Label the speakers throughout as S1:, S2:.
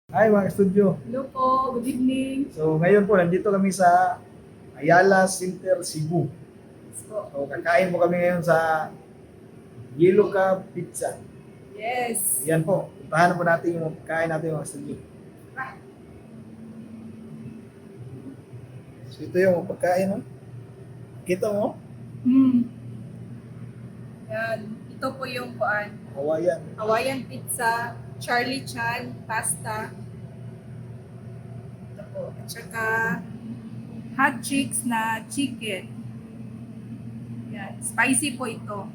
S1: Hi mga studio.
S2: Hello po, good evening.
S1: So ngayon po nandito kami sa Ayala Center, Cebu.
S2: So,
S1: So kakain po kami ngayon sa Yellow Cab Pizza.
S2: yes.
S1: Yan po. Puntahan po natin yung kain natin mga studio. So ito yung pagkain mo. Kita mo?
S2: Hmm. Yan. Ito po yung
S1: Hawaiian.
S2: Hawaiian pizza, Charlie Chan, pasta. Ito po. At saka hot chicks na chicken. Yan. Spicy po ito.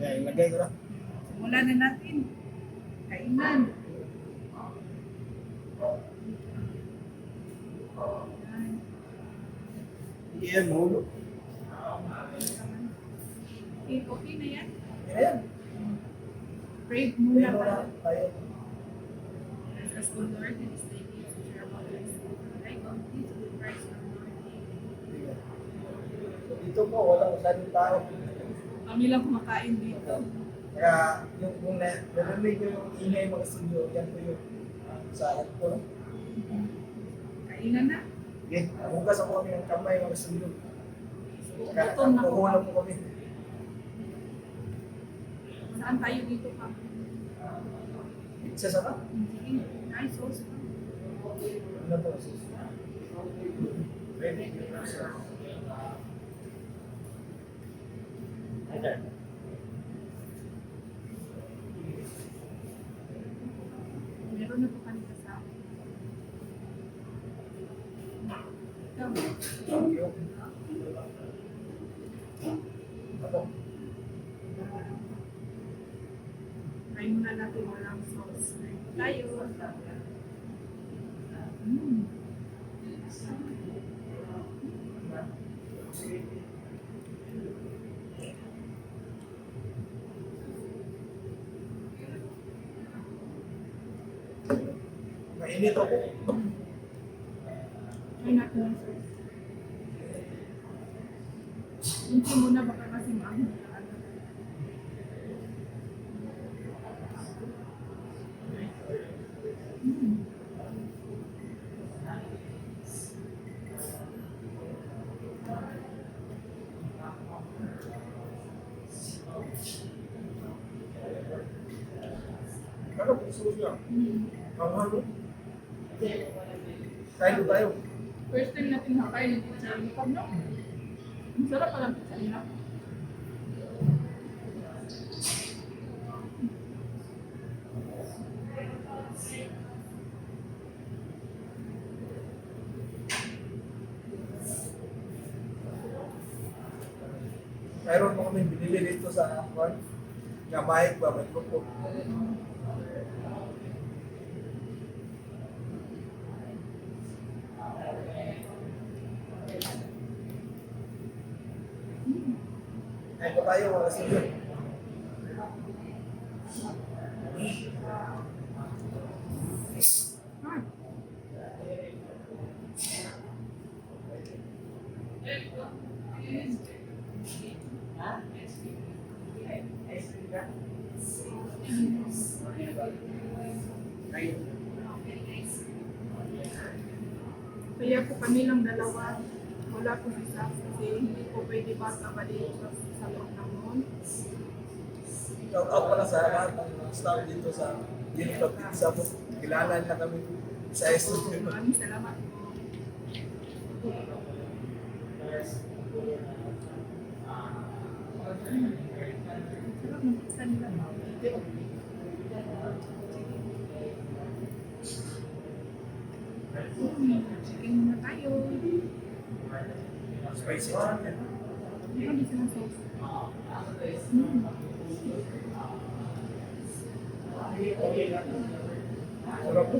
S1: Yan, ilagay ko na.
S2: Simulan na natin. Kainan. Yan.
S1: Yan, mulo.
S2: Okay na yan.
S1: Yan.
S2: Break muna
S1: Yan
S2: tayo.
S1: na tayo.
S2: As the Lord is taking to share about us. Like on these with Christ our Lord.
S1: Dito po, walang masyadong tao.
S2: Kami lang kumakain dito.
S1: Kaya yung narinig ko yung ingay mga studio, yan po yung sa ko. No?
S2: Kainan na.
S1: Okay, hugas ako kami ng kamay mga studio. Kaya
S2: Gutom na po.
S1: kukuha po kami.
S2: Saan tayo dito pa?
S1: Pizza sa ka?
S2: Sige. Nice sauce.
S1: Ano to? Ready?
S2: Meron na po kami kasama. Ikaw.
S1: Thank you. Ako.
S2: Try muna natin walang sauce. Tayo. Mm.
S1: Mainit ako.
S2: Try natin ang sauce. Hindi muna baka kasi maanghang na ano. Mm.
S1: Ano po gusto niya?
S2: Mm.
S1: Mahal mo? Kain ko tayo.
S2: First time natin nakain ng pizza ng Lucam, no? Ang sarap pala ng pizza nila.
S1: Mayroon po kami binili dito sa Juan. Gamay ba? May grupo. Kain ko tayo mga studio.
S2: Ah. Kaya po kami lang dalawa. Wala po si Saf kasi hindi po pwede bata ba dito sa loob ng mall.
S1: Shout out pala sa lahat ng staff dito sa Yellow Cab Pizza po. Kilala nila kami sa studio.
S2: Maraming salamat po. Sarap ng pizza nila. Chicken muna tayo.
S1: Spicy chicken.
S2: Meron din silang sauce. Mm.
S1: Sarap po.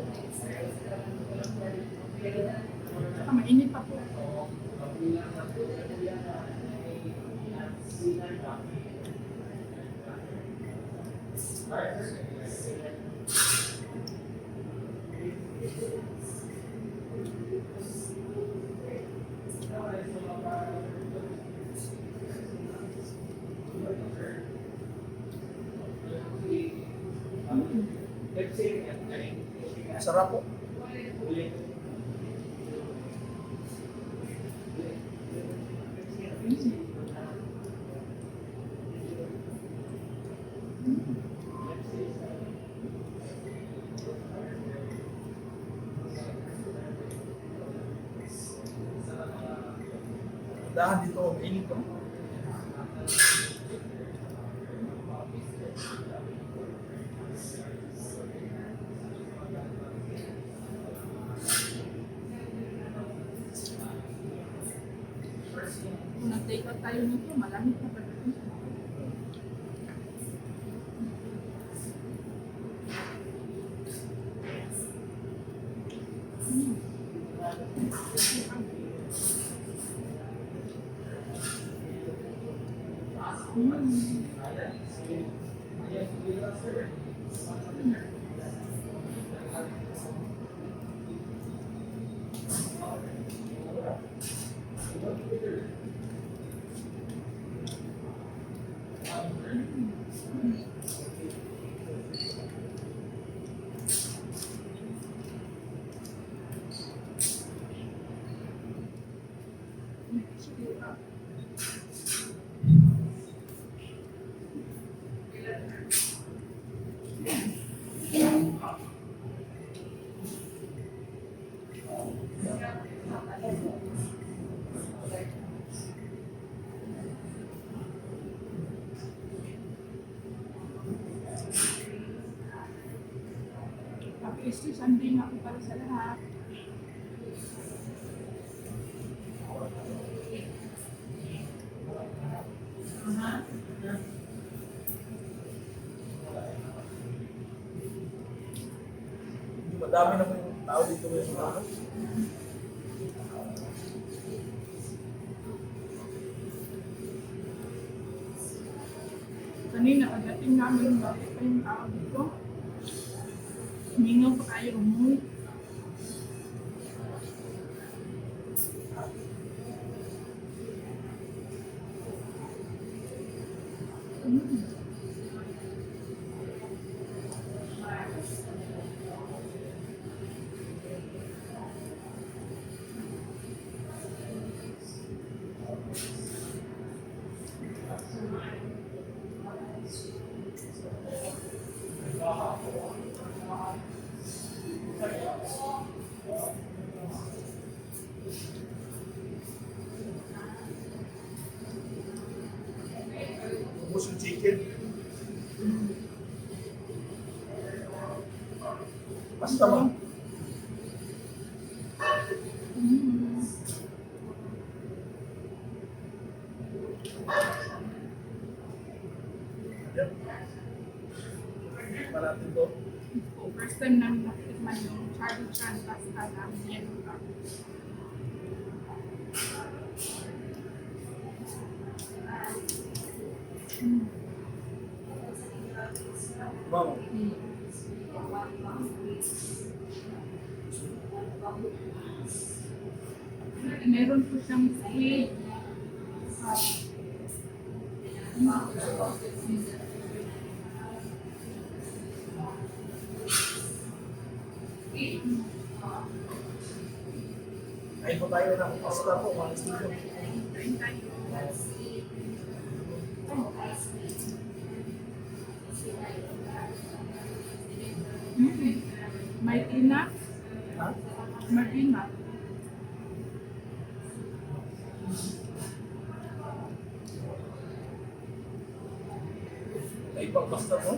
S2: Saka mainit pa po.
S1: Sarap po. Dahan dito, mainit po.
S2: Kung nag-take out tayo nito, malamig na pa rin. Happy Sunday nga po para sa lahat.
S1: Madami naman yung tao dito ngayon sa ano.
S2: Kanina, pagdating namin, bakit pa yung tao dito? Mingaw pa tayo umuwi.
S1: Ubus yung chicken. Basta ba? Yan. Parating to.
S2: First time namin nakitikman yung Charlie Chan pasta namin yan.
S1: Mama.
S2: Meron po siyang squid.
S1: Kain po tayo ng pasta po, mga studio.
S2: Kain tayo. May peanut.
S1: Ha?
S2: May peanut.
S1: Kain pa pasta po?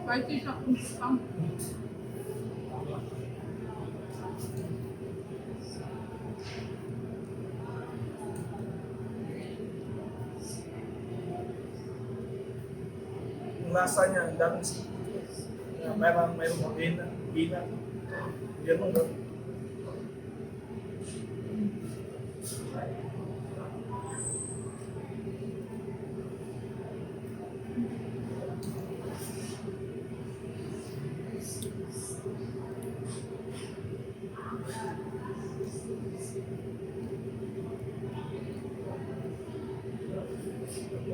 S2: Pwede siya kung pang.
S1: Yung lasa niya, ang daming seafood. mayroong hina. Yan mo, no?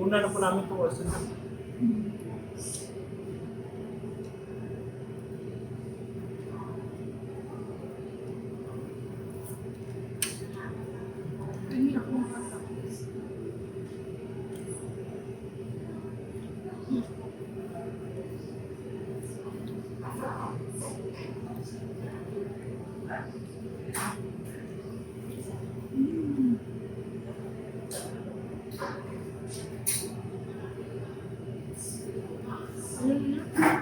S1: Una na po namin ito kasi
S2: Hindi ako makasa. Ayun na.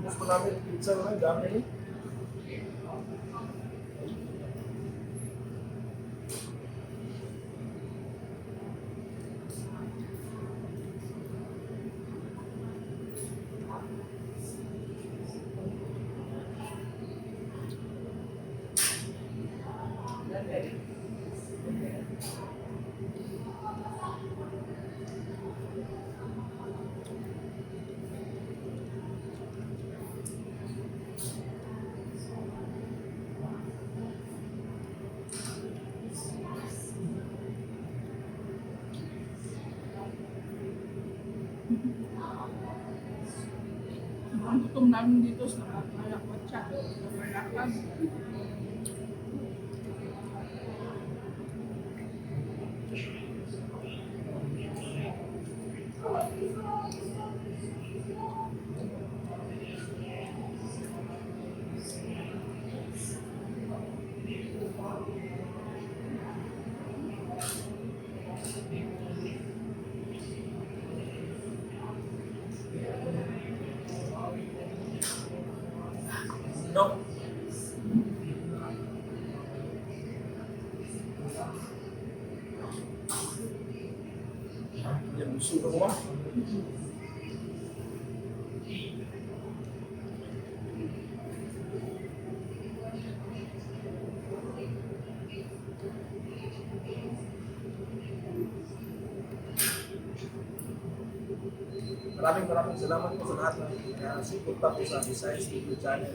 S1: gusto namin pizza na dami rin.
S2: Ang gutom namin dito sa Malakwatsa. Malakad.
S1: No? Yan, gusto ko ba? Maraming salamat po sa lahat ng suporta po sa Visayas TV channel.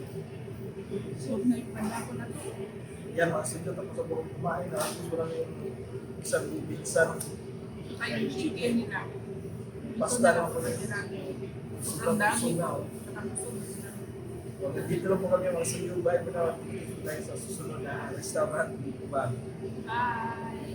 S2: So, naipanda ko na to.
S1: Yan mga sinyo tapos sa buong kumain na gusto lang yung isang bibigsan.
S2: Kaya yung chicken nila.
S1: Basta lang po rin.
S2: Ang dami ko.
S1: Dito lang po kami mga sinyo. Bye po na tayo sa susunod na restaurant. Bye.
S2: Bye!